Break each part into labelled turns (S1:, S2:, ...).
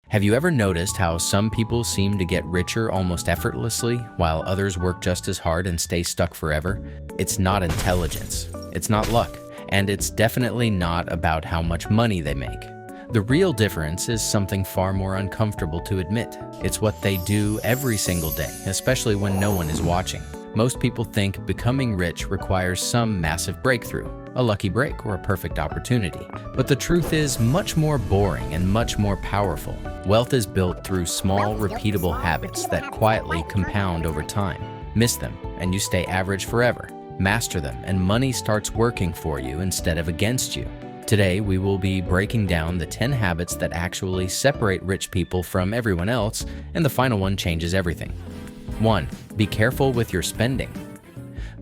S1: Have you ever noticed how some people seem to get richer almost effortlessly, while others work just as hard and stay stuck forever? It's not intelligence, it's not luck, and it's definitely not about how much money they make. The real difference is something far more uncomfortable to admit. It's what they do every single day, especially when no one is watching. Most people think becoming rich requires some massive breakthrough, a lucky break, or a perfect opportunity. But the truth is much more boring and much more powerful. Wealth is built through small, repeatable habits that quietly compound over time. Miss them, and you stay average forever. Master them, and money starts working for you instead of against you. Today, we will be breaking down the 10 habits that actually separate rich people from everyone else, and the final one changes everything. 1. Be careful with your spending.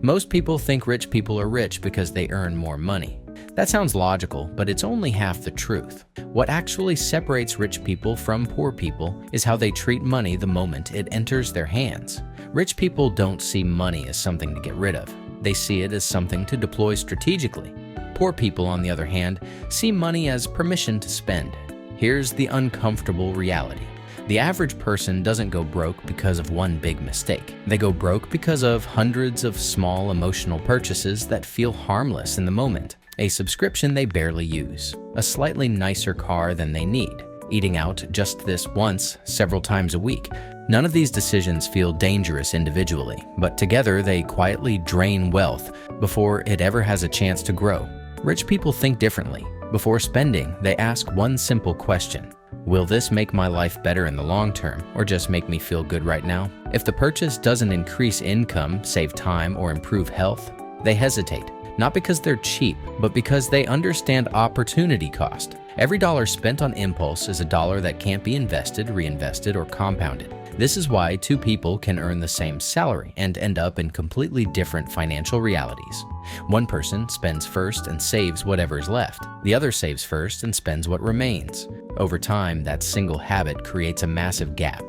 S1: Most people think rich people are rich because they earn more money. That sounds logical, but it's only half the truth. What actually separates rich people from poor people is how they treat money the moment it enters their hands. Rich people don't see money as something to get rid of. They see it as something to deploy strategically. Poor people, on the other hand, see money as permission to spend. Here's the uncomfortable reality. The average person doesn't go broke because of one big mistake. They go broke because of hundreds of small emotional purchases that feel harmless in the moment. A subscription they barely use, a slightly nicer car than they need, eating out just this once several times a week. None of these decisions feel dangerous individually, but together they quietly drain wealth before it ever has a chance to grow. Rich people think differently. Before spending, they ask one simple question. Will this make my life better in the long term, or just make me feel good right now? If the purchase doesn't increase income, save time, or improve health, they hesitate. Not because they're cheap, but because they understand opportunity cost. Every dollar spent on impulse is a dollar that can't be invested, reinvested, or compounded. This is why two people can earn the same salary and end up in completely different financial realities. One person spends first and saves whatever is left. The other saves first and spends what remains. Over time, that single habit creates a massive gap.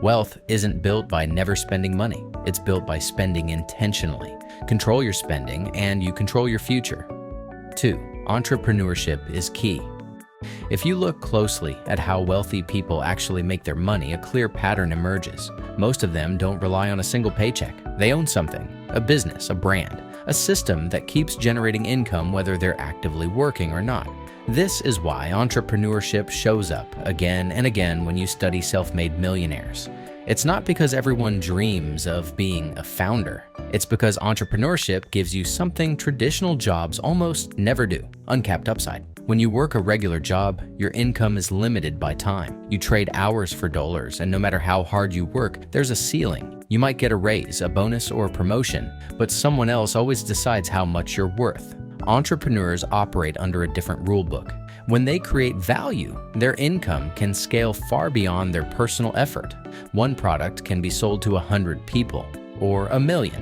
S1: Wealth isn't built by never spending money. It's built by spending intentionally. Control your spending, and you control your future. 2. Entrepreneurship is key. If you look closely at how wealthy people actually make their money, a clear pattern emerges. Most of them don't rely on a single paycheck. They own something, a business, a brand, a system that keeps generating income whether they're actively working or not. This is why entrepreneurship shows up again and again when you study self-made millionaires. It's not because everyone dreams of being a founder. It's because entrepreneurship gives you something traditional jobs almost never do: uncapped upside. When you work a regular job, your income is limited by time. You trade hours for dollars, and no matter how hard you work, there's a ceiling. You might get a raise, a bonus, or a promotion, but someone else always decides how much you're worth. Entrepreneurs operate under a different rule book. When they create value, their income can scale far beyond their personal effort. One product can be sold to 100 people, or 1,000,000.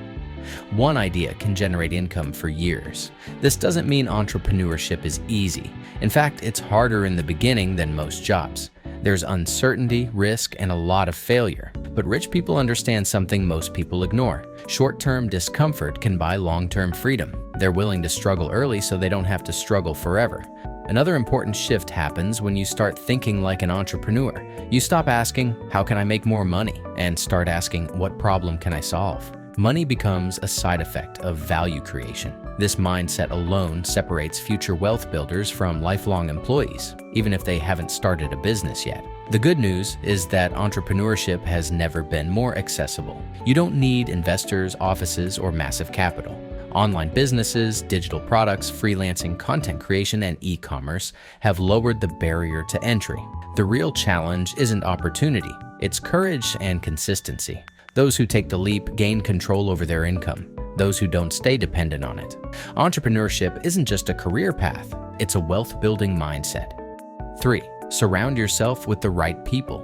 S1: One idea can generate income for years. This doesn't mean entrepreneurship is easy. In fact, it's harder in the beginning than most jobs. There's uncertainty, risk, and a lot of failure. But rich people understand something most people ignore. Short-term discomfort can buy long-term freedom. They're willing to struggle early so they don't have to struggle forever. Another important shift happens when you start thinking like an entrepreneur. You stop asking, "How can I make more money?" and start asking, "What problem can I solve?" Money becomes a side effect of value creation. This mindset alone separates future wealth builders from lifelong employees, even if they haven't started a business yet. The good news is that entrepreneurship has never been more accessible. You don't need investors, offices, or massive capital. Online businesses, digital products, freelancing, content creation, and e-commerce have lowered the barrier to entry. The real challenge isn't opportunity, it's courage and consistency. Those who take the leap gain control over their income. Those who don't stay dependent on it. Entrepreneurship isn't just a career path, it's a wealth-building mindset. 3. Surround yourself with the right people.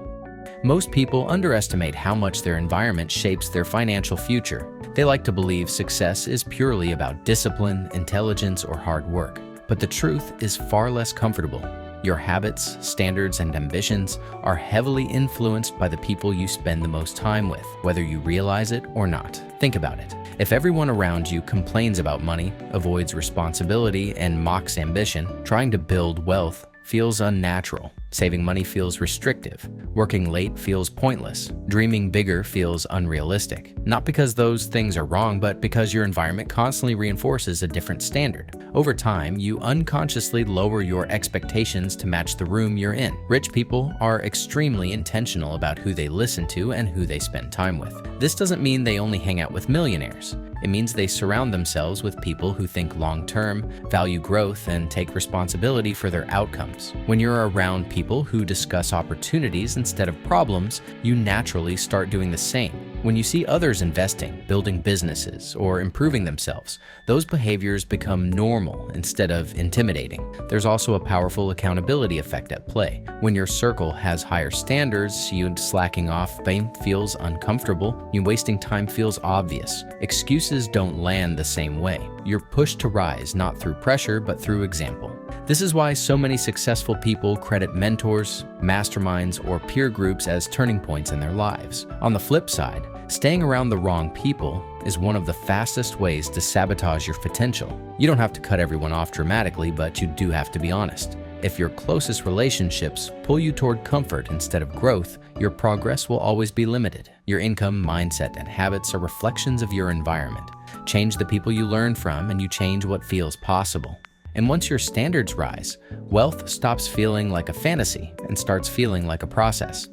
S1: Most people underestimate how much their environment shapes their financial future. They like to believe success is purely about discipline, intelligence, or hard work. But the truth is far less comfortable. Your habits, standards, and ambitions are heavily influenced by the people you spend the most time with, whether you realize it or not. Think about it. If everyone around you complains about money, avoids responsibility, and mocks ambition, trying to build wealth feels unnatural. Saving money feels restrictive. Working late feels pointless. Dreaming bigger feels unrealistic. Not because those things are wrong, but because your environment constantly reinforces a different standard. Over time, you unconsciously lower your expectations to match the room you're in. Rich people are extremely intentional about who they listen to and who they spend time with. This doesn't mean they only hang out with millionaires. It means they surround themselves with people who think long-term, value growth, and take responsibility for their outcomes. When you're around people who discuss opportunities instead of problems, you naturally start doing the same. When you see others investing, building businesses, or improving themselves, those behaviors become normal instead of intimidating. There's also a powerful accountability effect at play. When your circle has higher standards, you slacking off feels uncomfortable, you wasting time feels obvious. Excuses don't land the same way. You're pushed to rise not through pressure, but through example. This is why so many successful people credit mentors, masterminds, or peer groups as turning points in their lives. On the flip side, staying around the wrong people is one of the fastest ways to sabotage your potential. You don't have to cut everyone off dramatically, but you do have to be honest. If your closest relationships pull you toward comfort instead of growth, your progress will always be limited. Your income, mindset, and habits are reflections of your environment. Change the people you learn from, and you change what feels possible. And once your standards rise, wealth stops feeling like a fantasy and starts feeling like a process.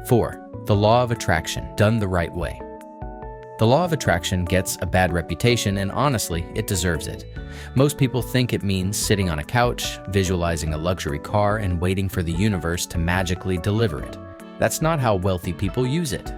S1: 4. The law of attraction, done the right way. The law of attraction gets a bad reputation, and honestly, it deserves it. Most people think it means sitting on a couch, visualizing a luxury car, and waiting for the universe to magically deliver it. That's not how wealthy people use it.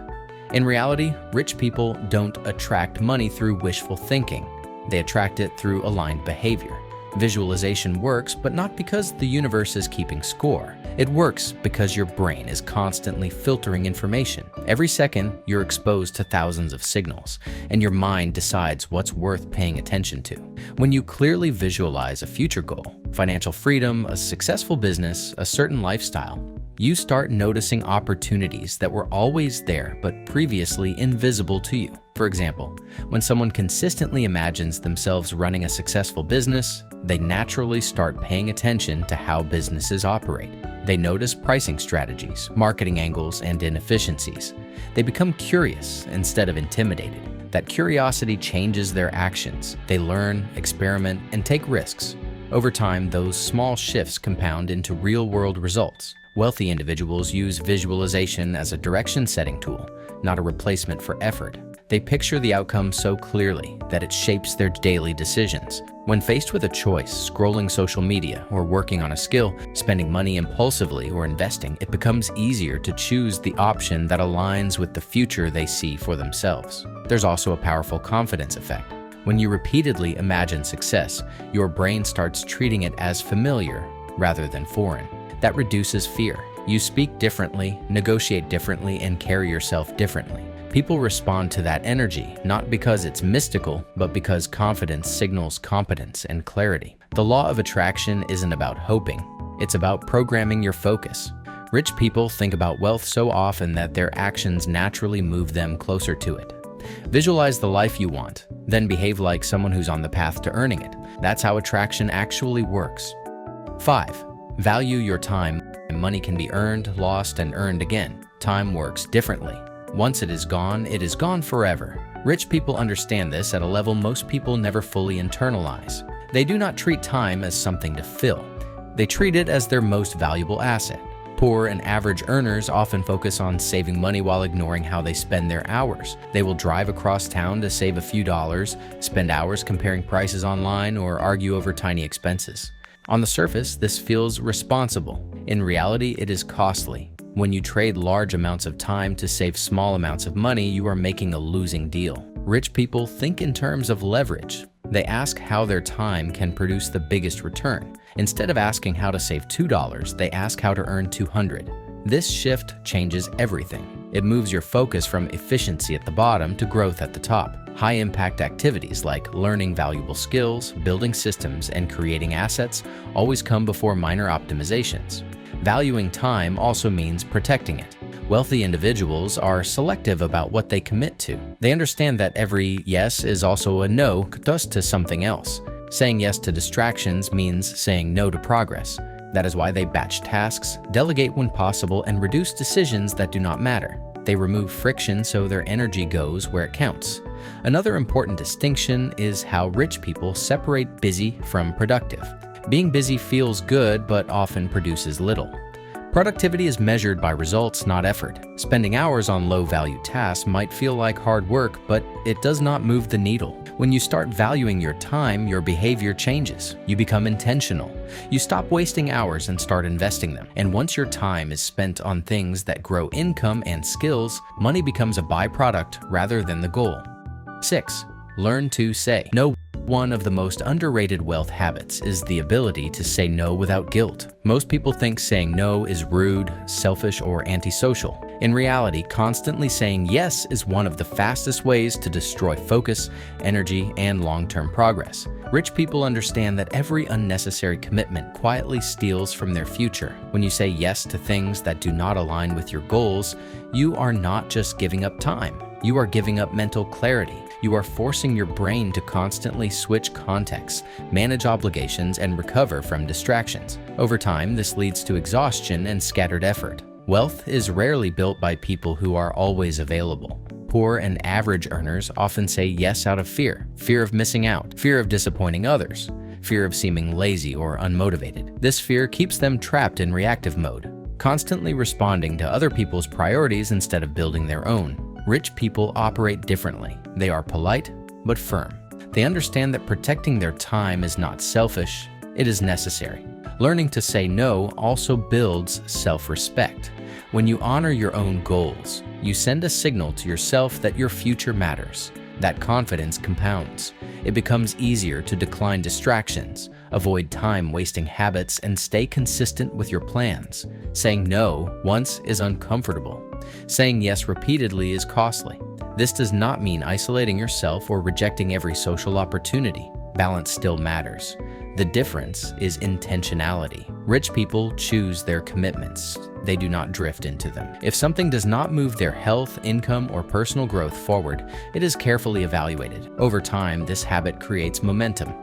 S1: In reality, rich people don't attract money through wishful thinking. They attract it through aligned behavior. Visualization works, but not because the universe is keeping score. It works because your brain is constantly filtering information. Every second, you're exposed to thousands of signals, and your mind decides what's worth paying attention to. When you clearly visualize a future goal, financial freedom, a successful business, a certain lifestyle, you start noticing opportunities that were always there but previously invisible to you. For example, when someone consistently imagines themselves running a successful business, they naturally start paying attention to how businesses operate. They notice pricing strategies, marketing angles, and inefficiencies. They become curious instead of intimidated. That curiosity changes their actions. They learn, experiment, and take risks. Over time, those small shifts compound into real-world results. Wealthy individuals use visualization as a direction-setting tool, not a replacement for effort. They picture the outcome so clearly that it shapes their daily decisions. When faced with a choice, scrolling social media or working on a skill, spending money impulsively or investing, it becomes easier to choose the option that aligns with the future they see for themselves. There's also a powerful confidence effect. When you repeatedly imagine success, your brain starts treating it as familiar rather than foreign. That reduces fear. You speak differently, negotiate differently, and carry yourself differently. People respond to that energy, not because it's mystical, but because confidence signals competence and clarity. The law of attraction isn't about hoping. It's about programming your focus. Rich people think about wealth so often that their actions naturally move them closer to it. Visualize the life you want, then behave like someone who's on the path to earning it. That's how attraction actually works. 5. Value your time. Money can be earned, lost, and earned again. Time works differently. Once it is gone forever. Rich people understand this at a level most people never fully internalize. They do not treat time as something to fill. They treat it as their most valuable asset. Poor and average earners often focus on saving money while ignoring how they spend their hours. They will drive across town to save a few dollars, spend hours comparing prices online, or argue over tiny expenses. On the surface, this feels responsible. In reality, it is costly. When you trade large amounts of time to save small amounts of money, you are making a losing deal. Rich people think in terms of leverage. They ask how their time can produce the biggest return. Instead of asking how to save $2, they ask how to earn $200. This shift changes everything. It moves your focus from efficiency at the bottom to growth at the top. High-impact activities like learning valuable skills, building systems, and creating assets always come before minor optimizations. Valuing time also means protecting it. Wealthy individuals are selective about what they commit to. They understand that every yes is also a no to something else. Saying yes to distractions means saying no to progress. That is why they batch tasks, delegate when possible, and reduce decisions that do not matter. They remove friction so their energy goes where it counts. Another important distinction is how rich people separate busy from productive. Being busy feels good but often produces little. Productivity is measured by results, not effort. Spending hours on low-value tasks might feel like hard work, but it does not move the needle. When you start valuing your time, your behavior changes. You become intentional. You stop wasting hours and start investing them. And once your time is spent on things that grow income and skills, money becomes a byproduct rather than the goal. 6. Learn to say no. One of the most underrated wealth habits is the ability to say no without guilt. Most people think saying no is rude, selfish, or antisocial. In reality, constantly saying yes is one of the fastest ways to destroy focus, energy, and long-term progress. Rich people understand that every unnecessary commitment quietly steals from their future. When you say yes to things that do not align with your goals, you are not just giving up time. You are giving up mental clarity. You are forcing your brain to constantly switch contexts, manage obligations, and recover from distractions. Over time, this leads to exhaustion and scattered effort. Wealth is rarely built by people who are always available. Poor and average earners often say yes out of fear of missing out, fear of disappointing others, fear of seeming lazy or unmotivated. This fear keeps them trapped in reactive mode, constantly responding to other people's priorities instead of building their own. Rich people operate differently. They are polite, but firm. They understand that protecting their time is not selfish, it is necessary. Learning to say no also builds self-respect. When you honor your own goals, you send a signal to yourself that your future matters. That confidence compounds. It becomes easier to decline distractions, avoid time-wasting habits, and stay consistent with your plans. Saying no once is uncomfortable. Saying yes repeatedly is costly. This does not mean isolating yourself or rejecting every social opportunity. Balance still matters. The difference is intentionality. Rich people choose their commitments. They do not drift into them. If something does not move their health, income, or personal growth forward, it is carefully evaluated. Over time, this habit creates momentum.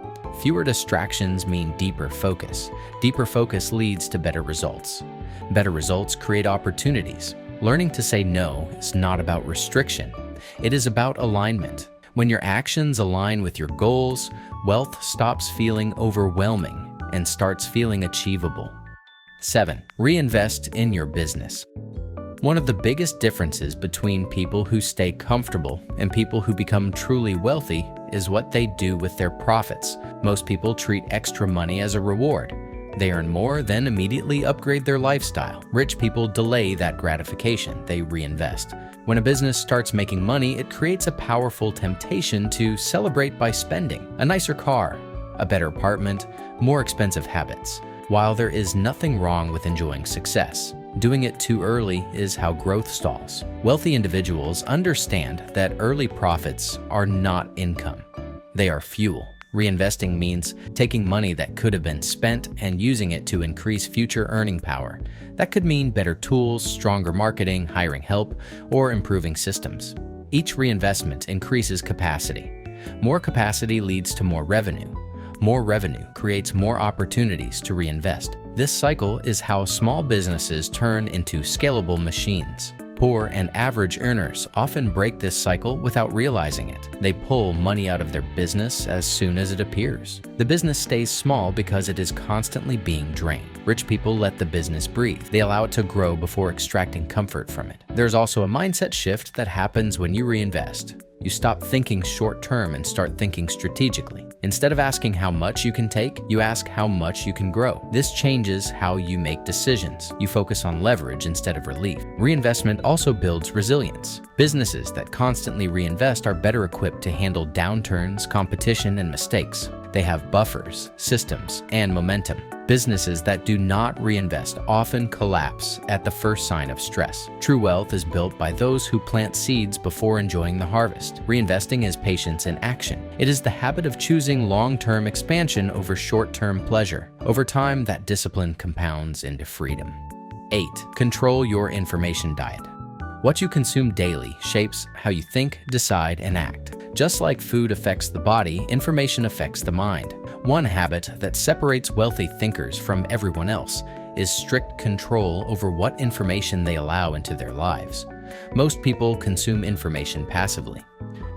S1: Fewer distractions mean deeper focus. Deeper focus leads to better results. Better results create opportunities. Learning to say no is not about restriction. It is about alignment. When your actions align with your goals, wealth stops feeling overwhelming and starts feeling achievable. 7. Reinvest in your business. One of the biggest differences between people who stay comfortable and people who become truly wealthy is what they do with their profits. Most people treat extra money as a reward. They earn more, then immediately upgrade their lifestyle. Rich people delay that gratification. They reinvest. When a business starts making money, it creates a powerful temptation to celebrate by spending. A nicer car, a better apartment, more expensive habits. While there is nothing wrong with enjoying success, doing it too early is how growth stalls. Wealthy individuals understand that early profits are not income. They are fuel. Reinvesting means taking money that could have been spent and using it to increase future earning power. That could mean better tools, stronger marketing, hiring help, or improving systems. Each reinvestment increases capacity. More capacity leads to more revenue. More revenue creates more opportunities to reinvest. This cycle is how small businesses turn into scalable machines. Poor and average earners often break this cycle without realizing it. They pull money out of their business as soon as it appears. The business stays small because it is constantly being drained. Rich people let the business breathe. They allow it to grow before extracting comfort from it. There's also a mindset shift that happens when you reinvest. You stop thinking short-term and start thinking strategically. Instead of asking how much you can take, you ask how much you can grow. This changes how you make decisions. You focus on leverage instead of relief. Reinvestment also builds resilience. Businesses that constantly reinvest are better equipped to handle downturns, competition, and mistakes. They have buffers, systems, and momentum. Businesses that do not reinvest often collapse at the first sign of stress. True wealth is built by those who plant seeds before enjoying the harvest. Reinvesting is patience in action. It is the habit of choosing long-term expansion over short-term pleasure. Over time, that discipline compounds into freedom. 8. Control your information diet. What you consume daily shapes how you think, decide, and act. Just like food affects the body, information affects the mind. One habit that separates wealthy thinkers from everyone else is strict control over what information they allow into their lives. Most people consume information passively.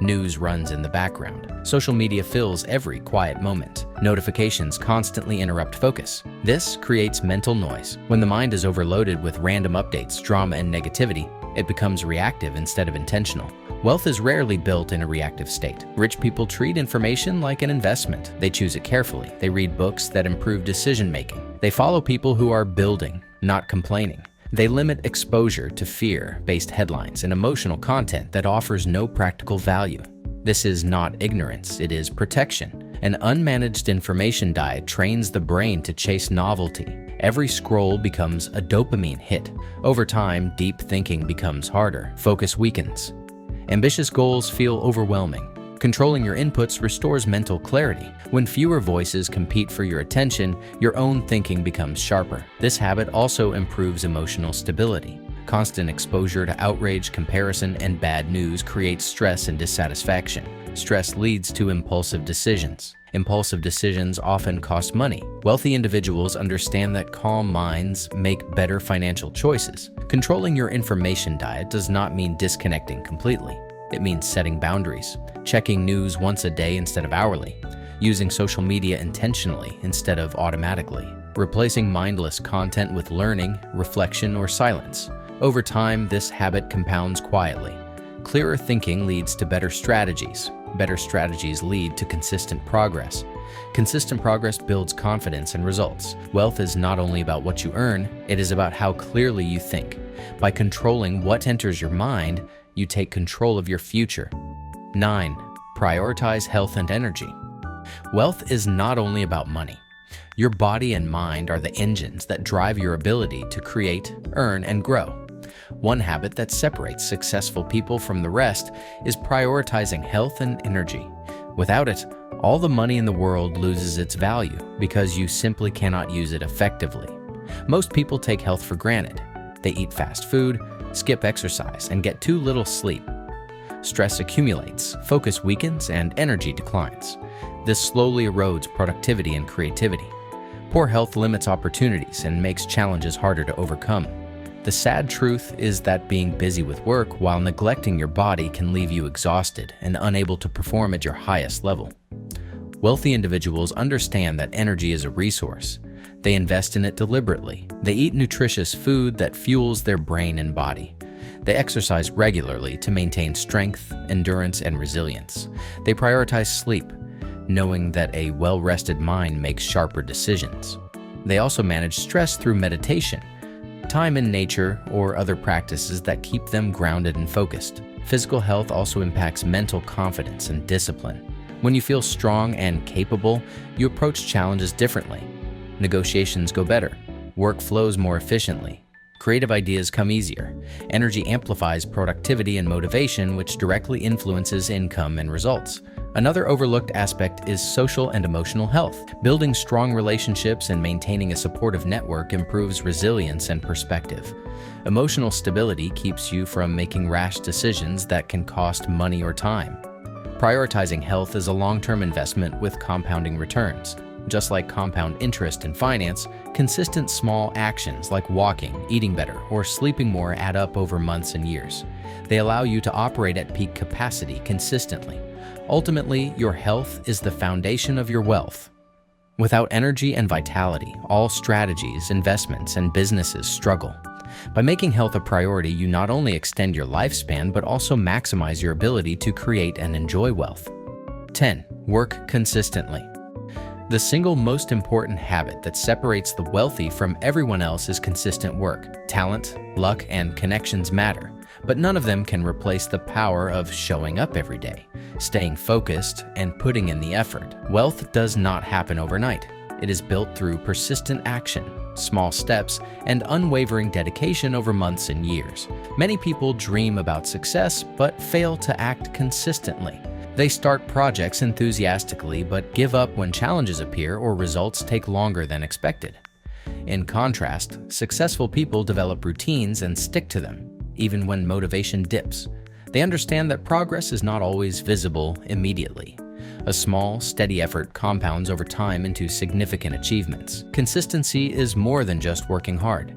S1: News runs in the background. Social media fills every quiet moment. Notifications constantly interrupt focus. This creates mental noise. When the mind is overloaded with random updates, drama, and negativity, it becomes reactive instead of intentional. Wealth is rarely built in a reactive state. Rich people treat information like an investment. They choose it carefully. They read books that improve decision-making. They follow people who are building, not complaining. They limit exposure to fear-based headlines and emotional content that offers no practical value. This is not ignorance, it is protection. An unmanaged information diet trains the brain to chase novelty. Every scroll becomes a dopamine hit. Over time, deep thinking becomes harder. Focus weakens. Ambitious goals feel overwhelming. Controlling your inputs restores mental clarity. When fewer voices compete for your attention, your own thinking becomes sharper. This habit also improves emotional stability. Constant exposure to outrage, comparison, and bad news creates stress and dissatisfaction. Stress leads to impulsive decisions. Impulsive decisions often cost money. Wealthy individuals understand that calm minds make better financial choices. Controlling your information diet does not mean disconnecting completely. It means setting boundaries, checking news once a day instead of hourly, using social media intentionally instead of automatically, replacing mindless content with learning, reflection, or silence. Over time, this habit compounds quietly. Clearer thinking leads to better strategies. Better strategies lead to consistent progress. Consistent progress builds confidence and results. Wealth is not only about what you earn, it is about how clearly you think. By controlling what enters your mind, you take control of your future. 9. Prioritize health and energy. Wealth is not only about money. Your body and mind are the engines that drive your ability to create, earn, and grow. One habit that separates successful people from the rest is prioritizing health and energy. Without it, all the money in the world loses its value because you simply cannot use it effectively. Most people take health for granted. They eat fast food, skip exercise, and get too little sleep. Stress accumulates, focus weakens, and energy declines. This slowly erodes productivity and creativity. Poor health limits opportunities and makes challenges harder to overcome. The sad truth is that being busy with work while neglecting your body can leave you exhausted and unable to perform at your highest level. Wealthy individuals understand that energy is a resource. They invest in it deliberately. They eat nutritious food that fuels their brain and body. They exercise regularly to maintain strength, endurance, and resilience. They prioritize sleep, knowing that a well-rested mind makes sharper decisions. They also manage stress through meditation, time in nature, or other practices that keep them grounded and focused. Physical health also impacts mental confidence and discipline. When you feel strong and capable, you approach challenges differently. Negotiations go better. Work flows more efficiently. Creative ideas come easier. Energy amplifies productivity and motivation, which directly influences income and results. Another overlooked aspect is social and emotional health. Building strong relationships and maintaining a supportive network improves resilience and perspective. Emotional stability keeps you from making rash decisions that can cost money or time. Prioritizing health is a long-term investment with compounding returns. Just like compound interest in finance, consistent small actions like walking, eating better, or sleeping more add up over months and years. They allow you to operate at peak capacity consistently. Ultimately, your health is the foundation of your wealth. Without energy and vitality, all strategies, investments, and businesses struggle. By making health a priority, you not only extend your lifespan, but also maximize your ability to create and enjoy wealth. 10. Work consistently. The single most important habit that separates the wealthy from everyone else is consistent work. Talent, luck, and connections matter, but none of them can replace the power of showing up every day, staying focused, and putting in the effort. Wealth does not happen overnight. It is built through persistent action, small steps, and unwavering dedication over months and years. Many people dream about success, but fail to act consistently. They start projects enthusiastically but give up when challenges appear or results take longer than expected. In contrast, successful people develop routines and stick to them, even when motivation dips. They understand that progress is not always visible immediately. A small, steady effort compounds over time into significant achievements. Consistency is more than just working hard.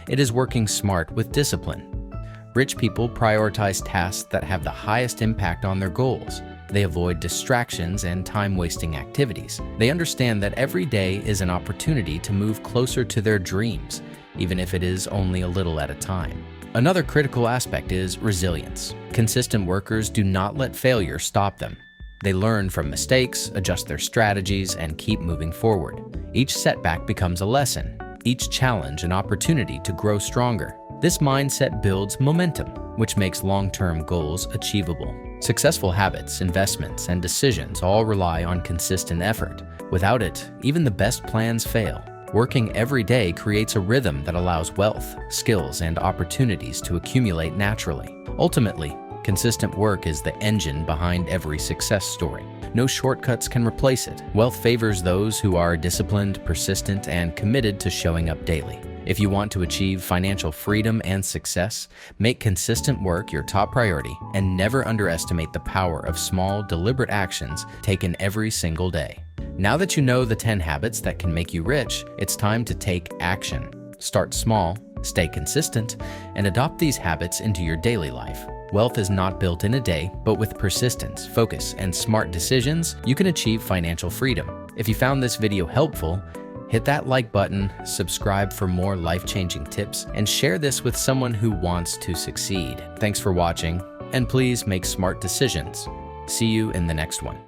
S1: It is working smart with discipline. Rich people prioritize tasks that have the highest impact on their goals. They avoid distractions and time-wasting activities. They understand that every day is an opportunity to move closer to their dreams, even if it is only a little at a time. Another critical aspect is resilience. Consistent workers do not let failure stop them. They learn from mistakes, adjust their strategies, and keep moving forward. Each setback becomes a lesson, each challenge an opportunity to grow stronger. This mindset builds momentum, which makes long-term goals achievable. Successful habits, investments, and decisions all rely on consistent effort. Without it, even the best plans fail. Working every day creates a rhythm that allows wealth, skills, and opportunities to accumulate naturally. Ultimately, consistent work is the engine behind every success story. No shortcuts can replace it. Wealth favors those who are disciplined, persistent, and committed to showing up daily. If you want to achieve financial freedom and success, make consistent work your top priority and never underestimate the power of small, deliberate actions taken every single day. Now that you know the 10 habits that can make you rich, it's time to take action. Start small, stay consistent, and adopt these habits into your daily life. Wealth is not built in a day, but with persistence, focus, and smart decisions, you can achieve financial freedom. If you found this video helpful, hit that like button, subscribe for more life-changing tips, and share this with someone who wants to succeed. Thanks for watching, and please make smart decisions. See you in the next one.